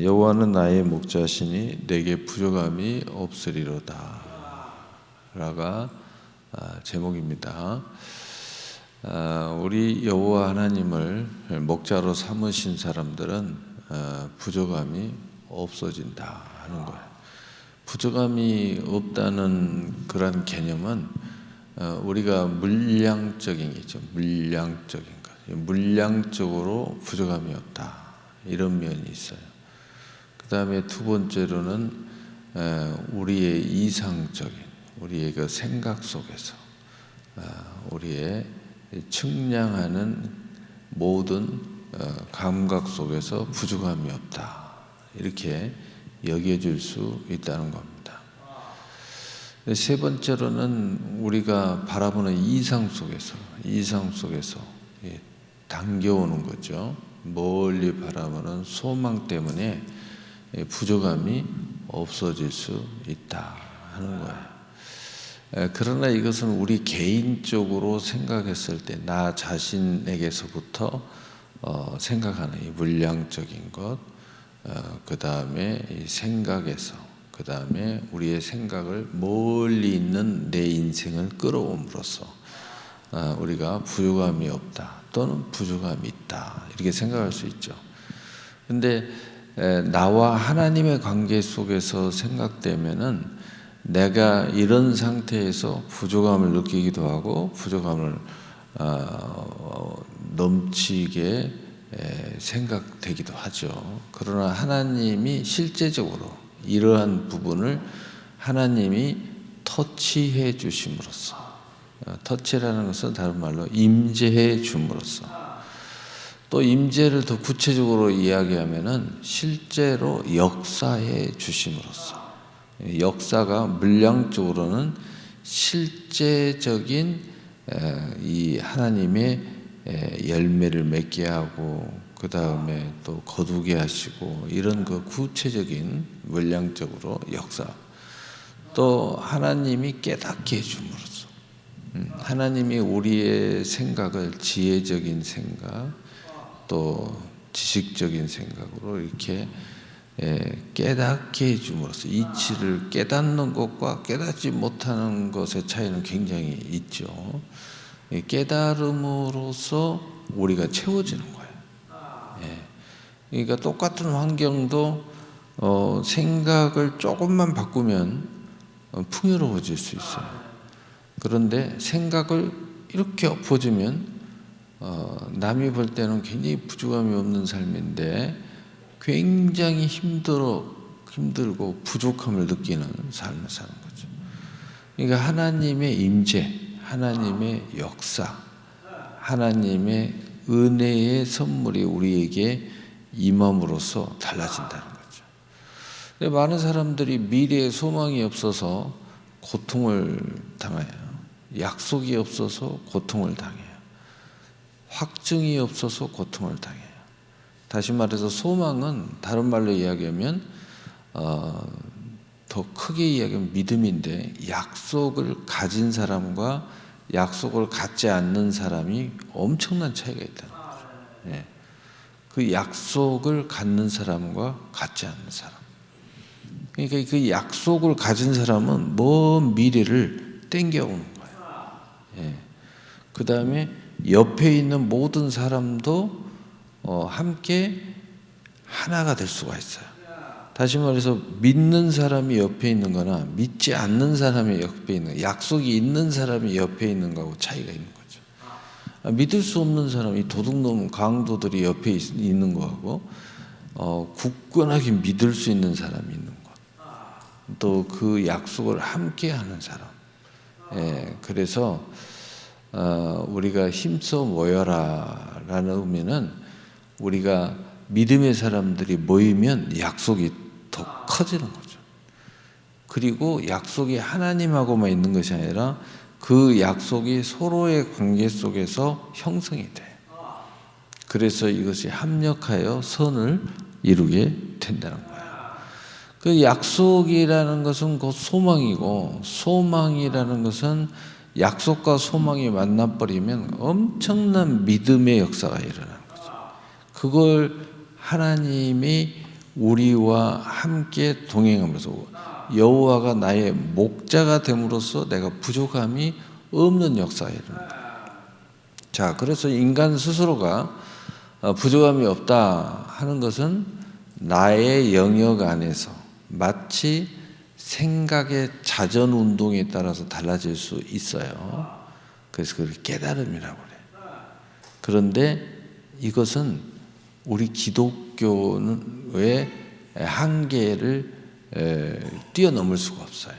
여호와는 나의 목자시니 내게 부족함이 없으리로다 라가 제목입니다. 우리 여호와 하나님을 목자로 삼으신 사람들은 부족함이 없어진다 하는 거예요. 부족함이 없다는 그런 개념은 우리가 물량적인 게죠. 물량적인 것. 물량적으로 부족함이 없다 이런 면이 있어요. 그 다음에 두 번째로는 우리의 이상적인 우리의 그 생각 속에서 우리의 측량하는 모든 감각 속에서 부족함이 없다 이렇게 여겨질 수 있다는 겁니다. 세 번째로는 우리가 바라보는 이상 속에서 당겨오는 거죠. 멀리 바라보는 소망 때문에 부족함이 없어질 수 있다 하는 거예요. 그러나 이것은 우리 개인적으로 생각했을 때 나 자신에게서부터 생각하는 이 물량적인 것, 그 다음에 이 생각에서, 그 다음에 우리의 생각을 멀리 있는 내 인생을 끌어옴으로써 우리가 부족함이 없다 또는 부족함이 있다 이렇게 생각할 수 있죠. 근데 나와 하나님의 관계 속에서 생각되면은 내가 이런 상태에서 부족함을 느끼기도 하고 부족함을 넘치게 생각되기도 하죠. 그러나 하나님이 실제적으로 이러한 부분을 하나님이 터치해 주심으로써, 터치라는 것은 다른 말로 임재해 줌으로써, 또 임재를 더 구체적으로 이야기하면은 실제로 역사해 주심으로써, 역사가 물량적으로는 실제적인 이 하나님의 열매를 맺게 하고 그 다음에 또 거두게 하시고 이런 그 구체적인 물량적으로 역사, 또 하나님이 깨닫게 해줌으로써 하나님이 우리의 생각을 지혜적인 생각 또 지식적인 생각으로 이렇게 깨닫게 해줌으로써 이치를 깨닫는 것과 깨닫지 못하는 것의 차이는 굉장히 있죠. 깨달음으로써 우리가 채워지는 거예요. 그러니까 똑같은 환경도 생각을 조금만 바꾸면 풍요로워질 수 있어요. 그런데 생각을 이렇게 엎어주면 남이 볼 때는 굉장히 부족함이 없는 삶인데 굉장히 힘들고 부족함을 느끼는 삶을 사는 거죠. 그러니까 하나님의 임재, 하나님의 역사, 하나님의 은혜의 선물이 우리에게 임함으로써 달라진다는 거죠. 근데 많은 사람들이 미래에 소망이 없어서 고통을 당해요. 약속이 없어서 고통을 당해요. 확증이 없어서 고통을 당해요. 다시 말해서 소망은 다른 말로 이야기하면 더 크게 이야기하면 믿음인데 약속을 가진 사람과 약속을 갖지 않는 사람이 엄청난 차이가 있다는 거죠. 그 약속을 갖는 사람과 갖지 않는 사람. 그러니까 그 약속을 가진 사람은 먼 미래를 땡겨오는 거예요. 그 다음에 옆에 있는 모든 사람도 함께 하나가 될 수가 있어요. 다시 말해서 믿는 사람이 옆에 있는 거나 믿지 않는 사람이 옆에 있는, 약속이 있는 사람이 옆에 있는 거하고 차이가 있는 거죠. 믿을 수 없는 사람이 도둑놈 강도들이 옆에 있는 거하고 굳건하게 믿을 수 있는 사람이 있는 거, 또 그 약속을 함께 하는 사람. 그래서 우리가 힘써 모여라 라는 의미는 우리가 믿음의 사람들이 모이면 약속이 더 커지는 거죠. 그리고 약속이 하나님하고만 있는 것이 아니라 그 약속이 서로의 관계 속에서 형성이 돼요. 그래서 이것이 합력하여 선을 이루게 된다는 거예요. 그 약속이라는 것은 곧 소망이고, 소망이라는 것은 약속과 소망이 만나버리면 엄청난 믿음의 역사가 일어나는 거죠. 그걸 하나님이 우리와 함께 동행하면서 여호와가 나의 목자가 됨으로써 내가 부족함이 없는 역사에 이릅니다. 자, 그래서 인간 스스로가 부족함이 없다 하는 것은 나의 영역 안에서 마치 생각의 자전 운동에 따라서 달라질 수 있어요. 그래서 그걸 깨달음이라고 그래요. 그런데 이것은 우리 기독교의 한계를 뛰어넘을 수가 없어요.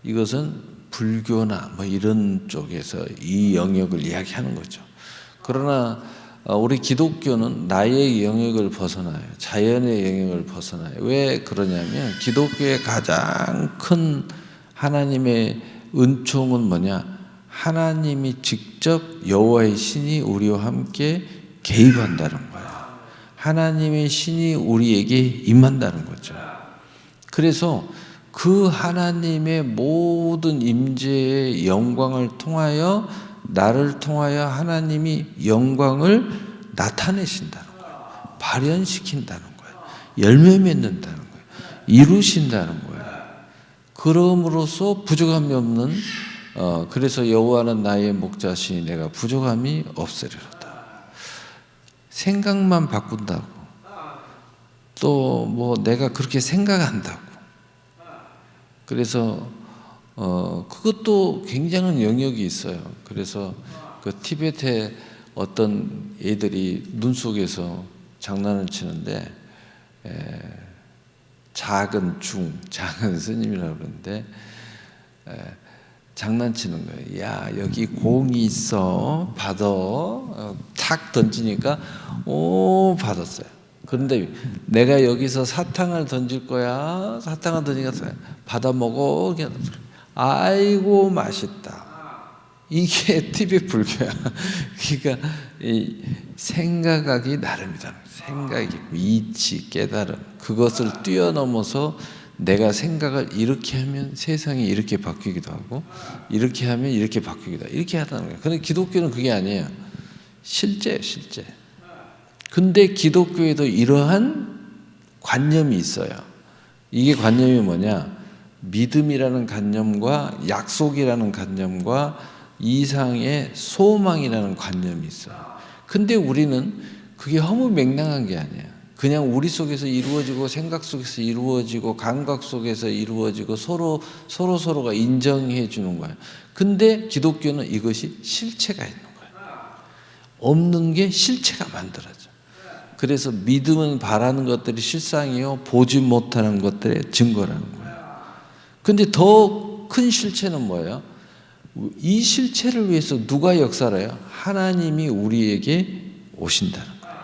이것은 불교나 뭐 이런 쪽에서 이 영역을 이야기하는 거죠. 그러나 우리 기독교는 나의 영역을 벗어나요. 자연의 영역을 벗어나요. 왜 그러냐면 기독교의 가장 큰 하나님의 은총은 뭐냐? 하나님이 직접 여호와의 신이 우리와 함께 개입한다는 거예요. 하나님의 신이 우리에게 임한다는 거죠. 그래서 그 하나님의 모든 임재의 영광을 통하여 나를 통하여 하나님이 영광을 나타내신다는 거예요. 발현시킨다는 거예요. 열매 맺는다는 거예요. 이루신다는 거예요. 그럼으로써 부족함이 없는 그래서 여호와는 나의 목자시니 내가 부족함이 없으리로다. 생각만 바꾼다고 또 뭐 내가 그렇게 생각한다고 그래서 그것도 굉장한 영역이 있어요. 그래서 그 티베트에 어떤 애들이 눈 속에서 장난을 치는데 작은 스님이라고 그러는데 장난치는 거예요. 야, 여기 공이 있어. 받아. 탁 던지니까 오, 받았어요. 그런데 내가 여기서 사탕을 던질 거야. 사탕을 던지니까 받아 먹어. 아이고 맛있다. 이게 티베트 불교야. 그러니까 이 생각하기 나름이다. 생각이 이치, 깨달음 그것을 뛰어넘어서 내가 생각을 이렇게 하면 세상이 이렇게 바뀌기도 하고 이렇게 하면 이렇게 바뀌기도 하고 이렇게 하다는 거예요. 그런데 기독교는 그게 아니에요. 실제예요, 실제. 근데 기독교에도 이러한 관념이 있어요. 이게 관념이 뭐냐? 믿음이라는 관념과 약속이라는 관념과 이상의 소망이라는 관념이 있어요. 근데 우리는 그게 허무맹랑한 게 아니에요. 그냥 우리 속에서 이루어지고 생각 속에서 이루어지고 감각 속에서 이루어지고 서로가 인정해 주는 거예요. 근데 기독교는 이것이 실체가 있는 거예요. 없는 게 실체가 만들어져. 그래서 믿음은 바라는 것들이 실상이요 보지 못하는 것들의 증거라는 거예요. 근데 더 큰 실체는 뭐예요? 이 실체를 위해서 누가 역사를 해요? 하나님이 우리에게 오신다는 거예요.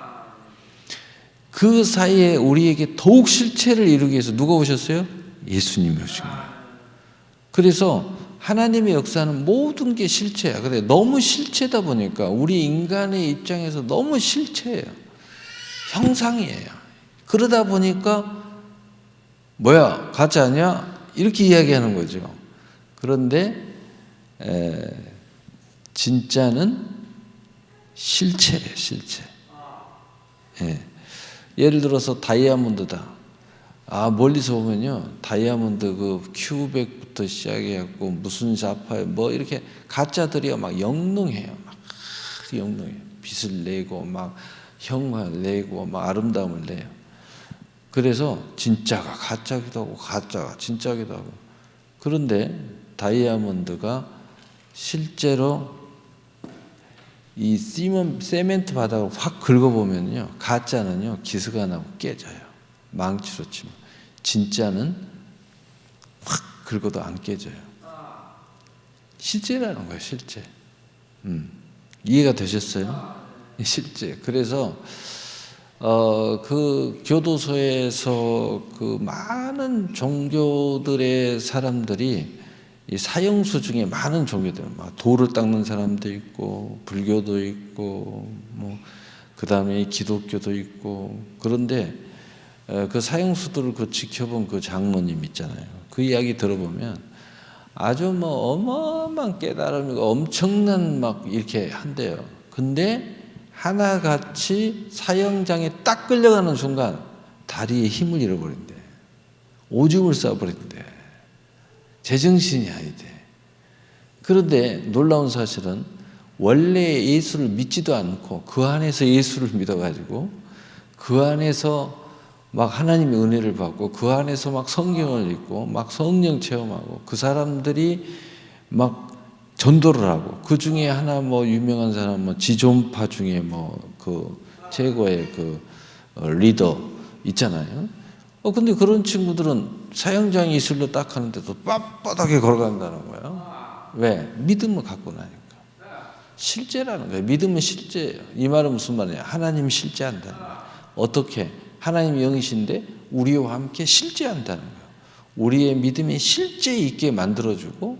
그 사이에 우리에게 더욱 실체를 이루기 위해서 누가 오셨어요? 예수님이 오신 거예요. 그래서 하나님의 역사는 모든 게 실체야. 근데 너무 실체다 보니까 우리 인간의 입장에서 너무 실체예요. 형상이에요. 그러다 보니까 뭐야 가짜 아니야? 이렇게 이야기하는 거죠. 그런데 진짜는 실체예요. 실체. 예를 들어서 다이아몬드다. 멀리서 보면요 다이아몬드 그 큐백부터 시작해갖고 무슨 사파이어 뭐 이렇게 가짜들이요 막 영롱해요. 막 영롱해요. 빛을 내고 막 형광을 내고 막 아름다움을 내요. 그래서 진짜가 가짜기도 하고 가짜가 진짜기도 하고. 그런데 다이아몬드가 실제로 이 세멘트 바닥을 확 긁어보면요 가짜는요 기스가 나고 깨져요. 망치로 치면. 진짜는 확 긁어도 안 깨져요. 실제라는 거예요. 실제. 이해가 되셨어요? 실제. 그래서 그 교도소에서 그 많은 종교들의 사람들이 이 사형수 중에 많은 종교들, 막 돌을 닦는 사람도 있고 불교도 있고 뭐 그다음에 기독교도 있고. 그런데 그 사형수들을 그 지켜본 그 장로님 있잖아요. 그 이야기 들어보면 아주 뭐 어마어마한 깨달음이고 엄청난 막 이렇게 한대요. 근데 하나같이 사형장에 딱 끌려가는 순간 다리에 힘을 잃어버린대. 오줌을 싸버린대. 제정신이 아니대. 그런데 놀라운 사실은 원래 예수를 믿지도 않고 그 안에서 예수를 믿어가지고 그 안에서 막 하나님의 은혜를 받고 그 안에서 막 성경을 읽고 막 성령 체험하고 그 사람들이 막 전도를 하고 그 중에 하나 뭐 유명한 사람 뭐 지존파 중에 뭐 그 최고의 그 리더 있잖아요. 근데 그런 친구들은 사형장이 있을려 딱 하는데도 빳빳하게 걸어간다는 거예요. 왜? 믿음을 갖고 나니까. 실제라는 거예요. 믿음은 실제예요. 이 말은 무슨 말이에요? 하나님이 실제한다는 거예요. 어떻게? 하나님이 영이신데 우리와 함께 실제한다는 거예요. 우리의 믿음이 실제 있게 만들어주고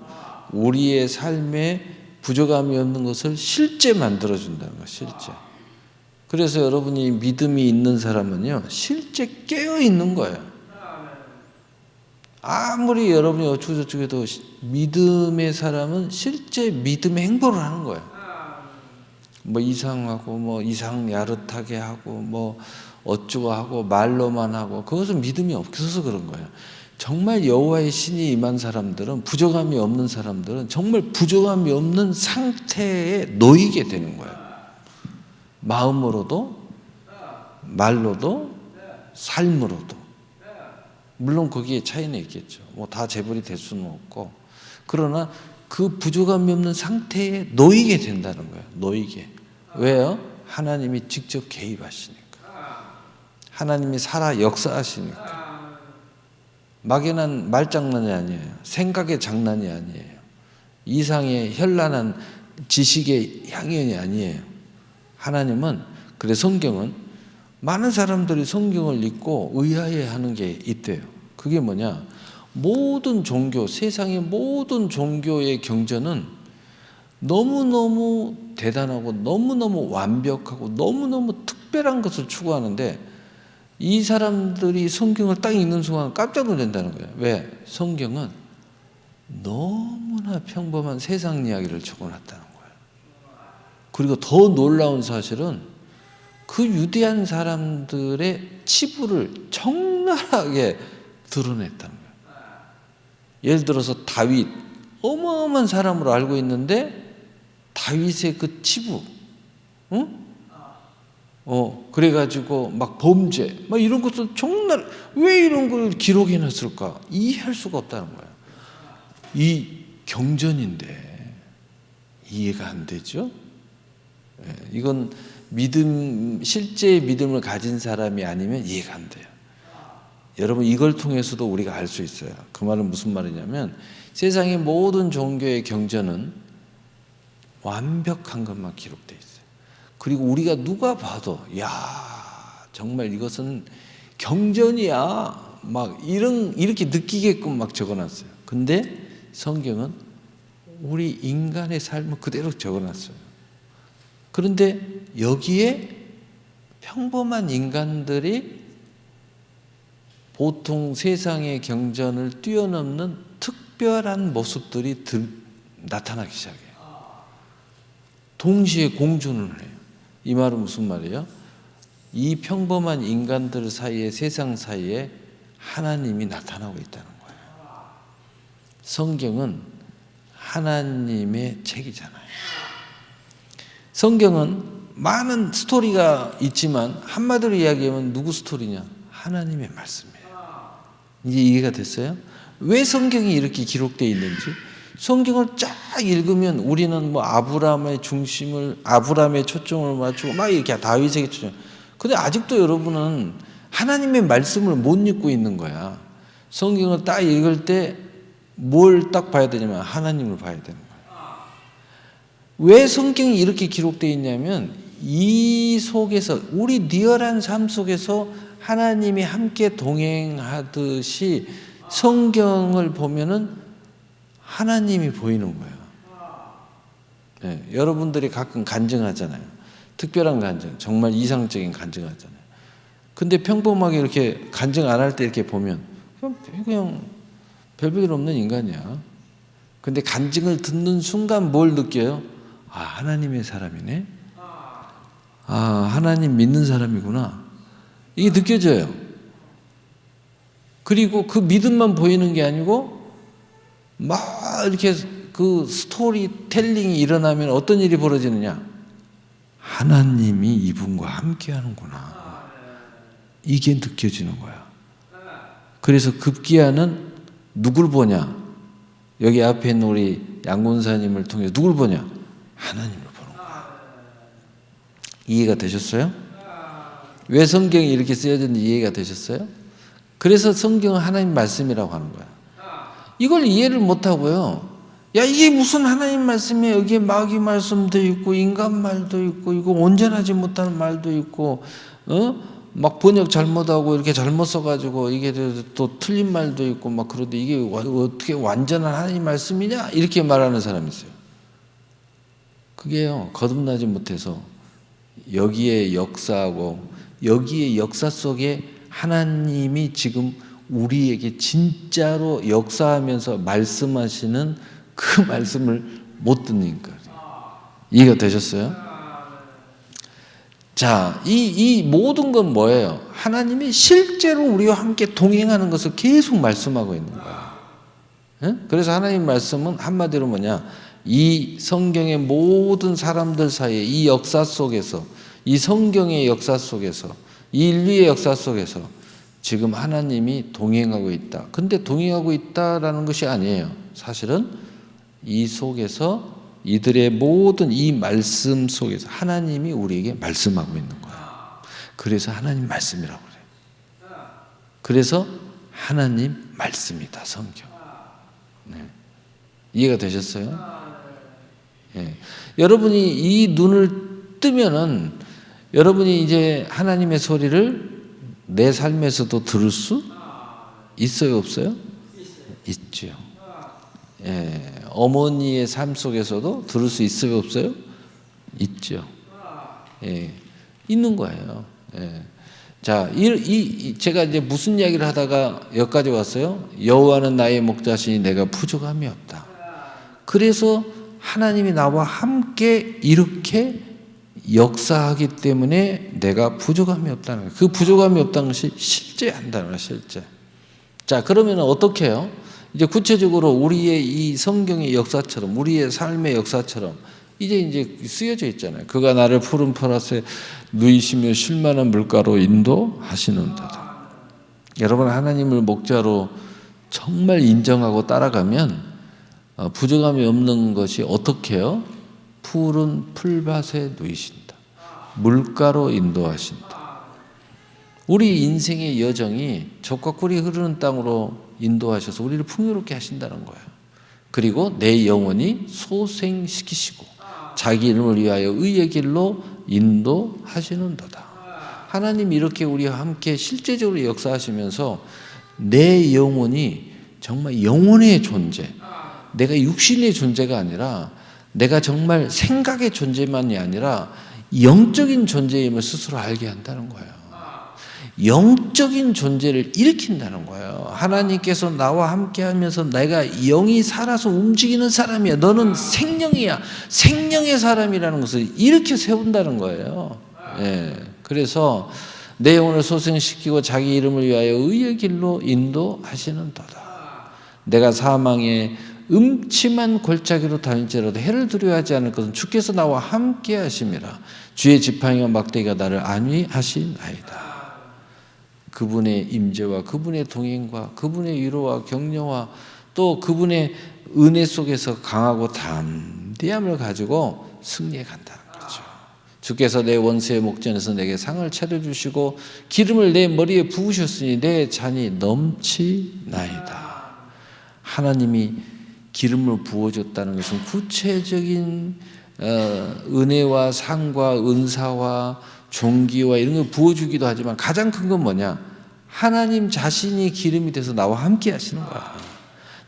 우리의 삶에 부족함이 없는 것을 실제 만들어준다는 거예요. 실제. 그래서 여러분이 믿음이 있는 사람은요, 실제 깨어있는 거예요. 아무리 여러분이 어쩌고저쩌고 믿음의 사람은 실제 믿음의 행보를 하는 거예요. 뭐 이상하고 뭐 이상 야릇하게 하고 뭐 어쩌고 하고 말로만 하고 그것은 믿음이 없어서 그런 거예요. 정말 여호와의 신이 임한 사람들은 부족함이 없는 사람들은 정말 부족함이 없는 상태에 놓이게 되는 거예요. 마음으로도 말로도 삶으로도. 물론 거기에 차이는 있겠죠. 뭐 다 재벌이 될 수는 없고. 그러나 그 부족함이 없는 상태에 놓이게 된다는 거예요. 놓이게. 왜요? 하나님이 직접 개입하시니까. 하나님이 살아 역사하시니까. 막연한 말장난이 아니에요. 생각의 장난이 아니에요. 이상의 현란한 지식의 향연이 아니에요. 하나님은, 그래 성경은 많은 사람들이 성경을 읽고 의아해하는 게 있대요. 그게 뭐냐? 모든 종교, 세상의 모든 종교의 경전은 너무너무 대단하고 너무너무 완벽하고 너무너무 특별한 것을 추구하는데 이 사람들이 성경을 딱 읽는 순간 깜짝 놀란다는 거예요. 왜? 성경은 너무나 평범한 세상 이야기를 적어놨다는 거예요. 그리고 더 놀라운 사실은 그 유대한 사람들의 치부를 적나라하게 드러냈다는 거예요. 예를 들어서 다윗, 어마어마한 사람으로 알고 있는데 다윗의 그 치부, 응? 그래가지고 막 범죄, 막 이런 것들 정말 왜 이런 걸 기록해놨을까? 이해할 수가 없다는 거예요. 이 경전인데 이해가 안 되죠? 이건 실제 믿음을 가진 사람이 아니면 이해가 안 돼요. 여러분 이걸 통해서도 우리가 알 수 있어요. 그 말은 무슨 말이냐면 세상의 모든 종교의 경전은 완벽한 것만 기록되어 있어요. 그리고 우리가 누가 봐도 야 정말 이것은 경전이야 막 이렇게 느끼게끔 막 적어놨어요. 근데 성경은 우리 인간의 삶을 그대로 적어놨어요. 그런데 여기에 평범한 인간들이 보통 세상의 경전을 뛰어넘는 특별한 모습들이 나타나기 시작해요. 동시에 공존을 해요. 이 말은 무슨 말이에요? 이 평범한 인간들 사이에 세상 사이에 하나님이 나타나고 있다는 거예요. 성경은 하나님의 책이잖아요. 성경은 많은 스토리가 있지만 한마디로 이야기하면 누구 스토리냐? 하나님의 말씀이에요. 이제 이해가 됐어요? 왜 성경이 이렇게 기록되어 있는지? 성경을 쫙 읽으면 우리는 뭐 아브라함의 초점을 맞추고 막 이렇게 다윗에게 초점. 근데 아직도 여러분은 하나님의 말씀을 못 읽고 있는 거야. 성경을 딱 읽을 때 뭘 딱 봐야 되냐면 하나님을 봐야 되는 거야. 왜 성경이 이렇게 기록되어 있냐면 이 속에서 우리 리얼한 삶 속에서 하나님이 함께 동행하듯이 성경을 보면은 하나님이 보이는 거예요. 네, 여러분들이 가끔 간증하잖아요. 특별한 간증, 정말 이상적인 간증하잖아요. 근데 평범하게 이렇게 간증 안 할 때 이렇게 보면 그냥 별별 없는 인간이야. 근데 간증을 듣는 순간 뭘 느껴요? 아, 하나님의 사람이네. 아, 하나님 믿는 사람이구나. 이게 느껴져요. 그리고 그 믿음만 보이는 게 아니고 막 이렇게 그 스토리텔링이 일어나면 어떤 일이 벌어지느냐? 하나님이 이분과 함께 하는구나. 이게 느껴지는 거야. 그래서 급기야는 누굴 보냐? 여기 앞에 있는 우리 양군사님을 통해 누굴 보냐? 하나님을 보는 거야. 이해가 되셨어요? 왜 성경이 이렇게 쓰여졌는지 이해가 되셨어요? 그래서 성경은 하나님 말씀이라고 하는 거야. 이걸 이해를 못하고요. 야, 이게 무슨 하나님 말씀이야? 여기에 마귀 말씀도 있고 인간 말도 있고 이거 온전하지 못하는 말도 있고 막 번역 잘못하고 이렇게 잘못 써가지고 이게 또 틀린 말도 있고 막 그런데 이게 어떻게 완전한 하나님 말씀이냐? 이렇게 말하는 사람이 있어요. 그게요, 거듭나지 못해서 여기에 역사하고 여기에 역사 속에 하나님이 지금 우리에게 진짜로 역사하면서 말씀하시는 그 말씀을 못 듣는 거예요. 이해가 되셨어요? 자, 이 모든 건 뭐예요? 하나님이 실제로 우리와 함께 동행하는 것을 계속 말씀하고 있는 거예요. 그래서 하나님 말씀은 한마디로 뭐냐? 이 성경의 모든 사람들 사이에 이 역사 속에서 이 성경의 역사 속에서 이 인류의 역사 속에서 지금 하나님이 동행하고 있다. 근데 동행하고 있다라는 것이 아니에요. 사실은 이 속에서 이들의 모든 이 말씀 속에서 하나님이 우리에게 말씀하고 있는 거예요. 그래서 하나님 말씀이라고 그래요. 그래서 하나님 말씀이다, 성경. 네. 이해가 되셨어요? 네. 여러분이 이 눈을 뜨면은 여러분이 이제 하나님의 소리를 내 삶에서도 들을 수 있어요, 없어요? 있죠. 예, 어머니의 삶 속에서도 들을 수 있어요, 없어요? 있죠. 예, 있는 거예요. 예. 자, 제가 이제 무슨 이야기를 하다가 여기까지 왔어요? 여호와는 나의 목자시니 내가 부족함이 없다. 그래서 하나님이 나와 함께 이렇게 역사하기 때문에 내가 부족함이 없다는 거예요. 그 부족함이 없다는 것이 실제한다는 거예요, 실제. 자, 그러면 어떻게 해요? 이제 구체적으로 우리의 이 성경의 역사처럼, 우리의 삶의 역사처럼 이제 쓰여져 있잖아요. 그가 나를 푸른 포라스에 누이시며 쉴만한 물가로 인도하시는도다. 여러분, 하나님을 목자로 정말 인정하고 따라가면 부족함이 없는 것이 어떻게 해요? 푸른 풀밭에 누이신다. 물가로 인도하신다. 우리 인생의 여정이 젖과 꿀이 흐르는 땅으로 인도하셔서 우리를 풍요롭게 하신다는 거예요. 그리고 내 영혼이 소생시키시고 자기 이름을 위하여 의의 길로 인도하시는도다. 하나님이 이렇게 우리와 함께 실제적으로 역사하시면서 내 영혼이 정말 영혼의 존재, 내가 육신의 존재가 아니라 내가 정말 생각의 존재만이 아니라 영적인 존재임을 스스로 알게 한다는 거예요. 영적인 존재를 일으킨다는 거예요. 하나님께서 나와 함께 하면서 내가 영이 살아서 움직이는 사람이야. 너는 생명이야. 생명의 사람이라는 것을 일으켜 세운다는 거예요. 예. 그래서 내 영혼을 소생시키고 자기 이름을 위하여 의의 길로 인도하시는도다. 내가 사망의 음침한 골짜기로 다닐지라도 해를 두려워하지 않을 것은 주께서 나와 함께 하심이라. 주의 지팡이와 막대기가 나를 안위하시나이다. 그분의 임재와 그분의 동행과 그분의 위로와 격려와 또 그분의 은혜 속에서 강하고 담대함을 가지고 승리해 간다는 거죠. 주께서 내 원수의 목전에서 내게 상을 차려주시고 기름을 내 머리에 부으셨으니 내 잔이 넘치나이다. 하나님이 기름을 부어줬다는 것은 구체적인 은혜와 상과 은사와 종기와 이런 걸 부어주기도 하지만 가장 큰 건 뭐냐? 하나님 자신이 기름이 돼서 나와 함께 하시는 거야.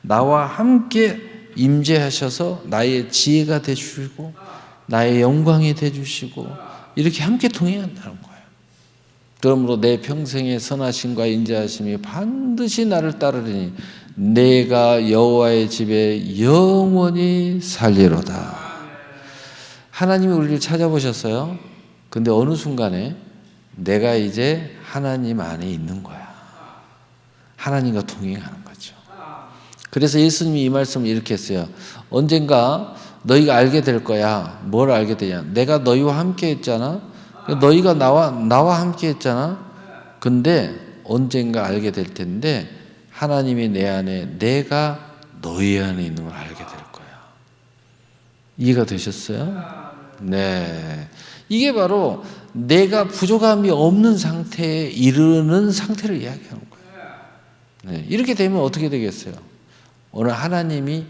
나와 함께 임재하셔서 나의 지혜가 되주시고 나의 영광이 되주시고 이렇게 함께 동행한다는 거예요. 그러므로 내 평생의 선하심과 인자하심이 반드시 나를 따르리니 내가 여호와의 집에 영원히 살리로다. 하나님이 우리를 찾아보셨어요. 근데 어느 순간에 내가 이제 하나님 안에 있는 거야. 하나님과 동행하는 거죠. 그래서 예수님이 이 말씀을 이렇게 했어요. 언젠가 너희가 알게 될 거야. 뭘 알게 되냐? 내가 너희와 함께 했잖아. 너희가 나와 함께 했잖아. 근데 언젠가 알게 될 텐데 하나님이 내 안에, 내가 너희 안에 있는 걸 알게 될 거야. 이해가 되셨어요? 네. 이게 바로 내가 부족함이 없는 상태에 이르는 상태를 이야기하는 거예요. 네. 이렇게 되면 어떻게 되겠어요? 오늘 하나님이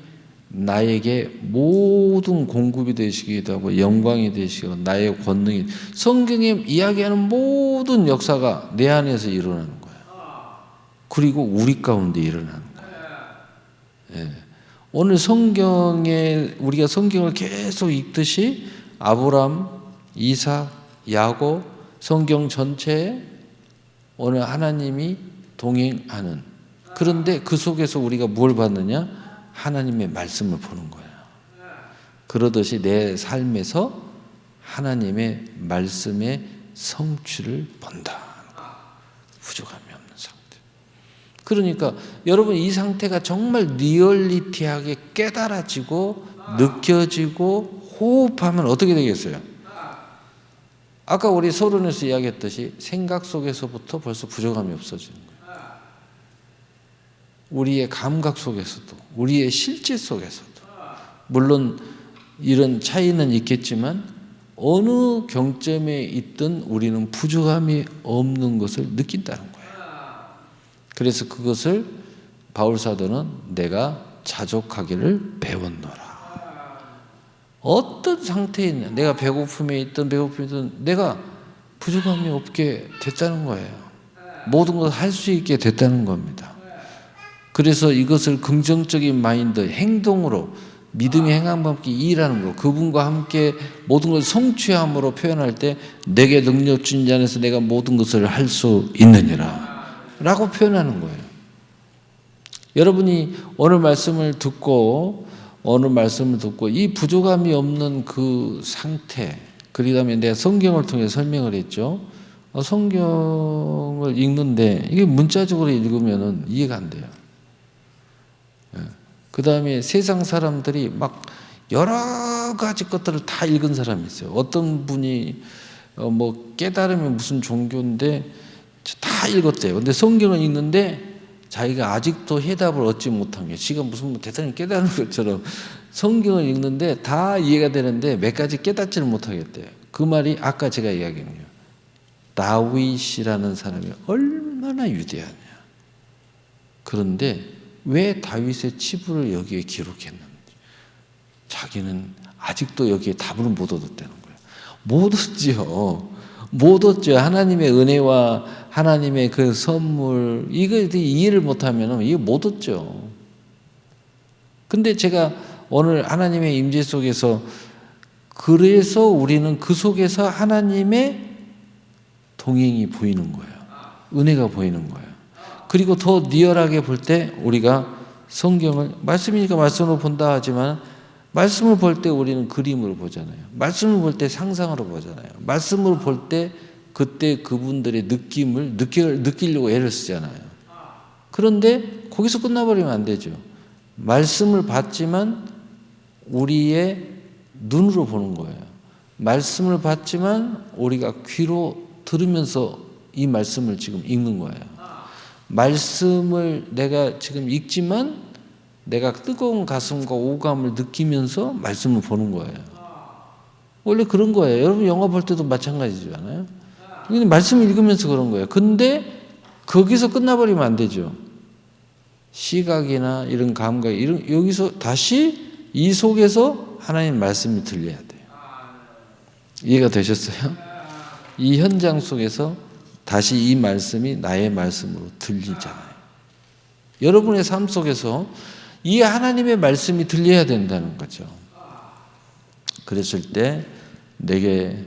나에게 모든 공급이 되시기도 하고 영광이 되시고 나의 권능이, 성경에 이야기하는 모든 역사가 내 안에서 일어나는 거예요. 그리고 우리 가운데 일어나는 거예요. 네. 오늘 성경에 우리가 성경을 계속 읽듯이 아브람, 이삭, 야곱, 성경 전체에 오늘 하나님이 동행하는, 그런데 그 속에서 우리가 뭘 받느냐? 하나님의 말씀을 보는 거예요. 그러듯이 내 삶에서 하나님의 말씀의 성취를 본다. 부족함이 없는 상태. 그러니까 여러분, 이 상태가 정말 리얼리티하게 깨달아지고 느껴지고 호흡하면 어떻게 되겠어요? 아까 우리 서론에서 이야기했듯이 생각 속에서부터 벌써 부족함이 없어지는 거예요. 우리의 감각 속에서도, 우리의 실제 속에서도. 물론 이런 차이는 있겠지만 어느 경점에 있든 우리는 부족함이 없는 것을 느낀다는 거예요. 그래서 그것을 바울 사도는 내가 자족하기를 배웠노라. 어떤 상태에 있냐, 내가 배고픔에 있든 내가 부족함이 없게 됐다는 거예요. 모든 것을 할 수 있게 됐다는 겁니다. 그래서 이것을 긍정적인 마인드, 행동으로, 믿음의 행함과 함께 일하는 거, 그분과 함께 모든 것을 성취함으로 표현할 때 내게 능력 주신 자 안에서 내가 모든 것을 할 수 있느니라 라고 표현하는 거예요. 여러분이 오늘 말씀을 듣고 이 부족함이 없는 그 상태, 그 다음에 내가 성경을 통해 설명을 했죠. 성경을 읽는데 이게 문자적으로 읽으면 이해가 안 돼요. 그 다음에 세상 사람들이 막 여러 가지 것들을 다 읽은 사람이 있어요. 어떤 분이 깨달음이 무슨 종교인데 다 읽었대요. 근데 성경을 읽는데 자기가 아직도 해답을 얻지 못한 게, 지가 무슨 대단히 깨달은 것처럼 성경을 읽는데 다 이해가 되는데 몇 가지 깨닫지를 못하겠대요. 그 말이 아까 제가 이야기한 거예요. 다윗이라는 사람이 얼마나 위대하냐. 그런데 왜 다윗의 치부를 여기에 기록했는지, 자기는 아직도 여기에 답을 못 얻었다는 거예요. 못 얻죠. 하나님의 은혜와 하나님의 그 선물, 이거 이해를 못하면 이거 못 얻죠. 근데 제가 오늘 하나님의 임재 속에서, 그래서 우리는 그 속에서 하나님의 동행이 보이는 거예요. 은혜가 보이는 거예요. 그리고 더 리얼하게 볼 때 우리가 성경을, 말씀이니까 말씀으로 본다 하지만 말씀을 볼 때 우리는 그림으로 보잖아요. 말씀을 볼 때 상상으로 보잖아요. 말씀을 볼 때 그때 그분들의 느낌을 느끼려고 애를 쓰잖아요. 그런데 거기서 끝나버리면 안 되죠. 말씀을 받지만 우리의 눈으로 보는 거예요. 말씀을 받지만 우리가 귀로 들으면서 이 말씀을 지금 읽는 거예요. 말씀을 내가 지금 읽지만 내가 뜨거운 가슴과 오감을 느끼면서 말씀을 보는 거예요. 원래 그런 거예요. 여러분 영화 볼 때도 마찬가지잖아요. 근데 말씀을 읽으면서 그런 거예요. 근데 거기서 끝나버리면 안 되죠. 시각이나 이런 감각, 여기서 다시 이 속에서 하나님 말씀이 들려야 돼요. 이해가 되셨어요? 이 현장 속에서 다시 이 말씀이 나의 말씀으로 들리잖아요. 여러분의 삶 속에서 이 하나님의 말씀이 들려야 된다는 거죠. 그랬을 때 내게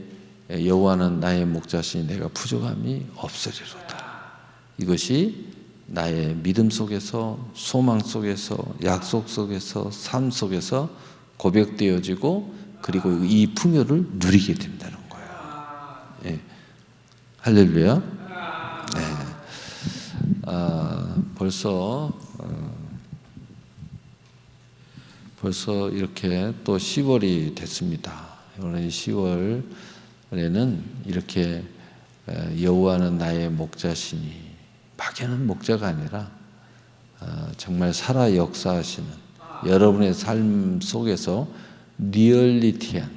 여호와는 나의 목자시니 내가 부족함이 없으리로다. 이것이 나의 믿음 속에서, 소망 속에서, 약속 속에서, 삶 속에서 고백되어지고, 그리고 이 풍요를 누리게 된다는 거예요. 예. 할렐루야. 네. 벌써 이렇게 또 10월이 됐습니다. 이번에 10월에는 이렇게 여호와는 나의 목자시니, 막연한 목자가 아니라 정말 살아 역사하시는, 여러분의 삶 속에서 리얼리티한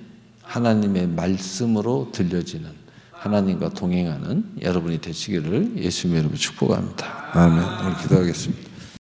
하나님의 말씀으로 들려지는, 하나님과 동행하는 여러분이 되시기를 예수님의 이름으로 축복합니다. 아멘. 오늘 기도하겠습니다.